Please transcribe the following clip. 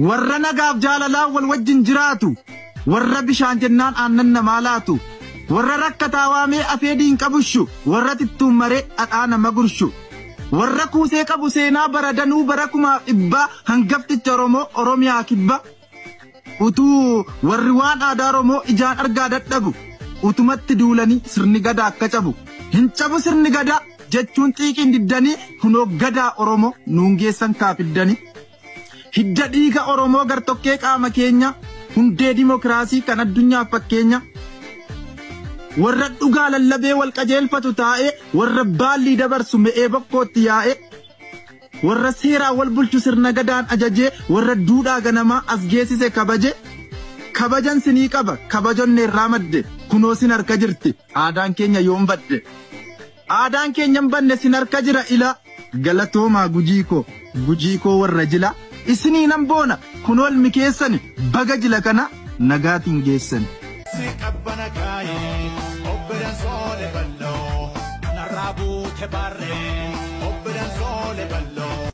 warra nagaaf jaalalaa wal wajjin jiraatu, warra bishaan jennaan aannan namaa laatu, warra rakkataa waamee afeediin qabushu, warra tittuun maree dhadhaa nama gurshu, warra kuusee qabu seenaa baradanuu bara 2000 hangafticha Oromoo Oromiyaa kibba. Utuu warri waan aadaa Oromoo ijaan argaa dadhabu, utumatti duulanii sirni gadaa akka cabu. Hin cabu sirni gadaa jechuun xiiqiin diddanii kunoo gadaa Oromoo nuun geessan kaafiddanii. Hidda dhiiga Oromoo gartokkee qaama keenya, hundee dimokiraasii kan addunyaaf fakkeenya. Warra dhugaa lallabee wal qajeelfatu taa'ee, warra baallii dabarsu me'ee bokkootti yaa'ee, warra seeraa wal bulchu sirna gadaan ajajee, warra duudhaa ganamaa as geessise kabaje. Kabajan sinii qaba, kabajonne irraa madde, kunoo sin harka jirti, aadaan keenya yoom badde. Aadaan keenya hin banne sin harka jira ila, galatoomaa gujii koo warra jila. Isinii nan boona, kunoo ilmi keessani, baga jila kana nagaatiin geessan. Qabbana kaayee, obbolaan soole balloo, narraa buute barree, obbolaan soole balloo.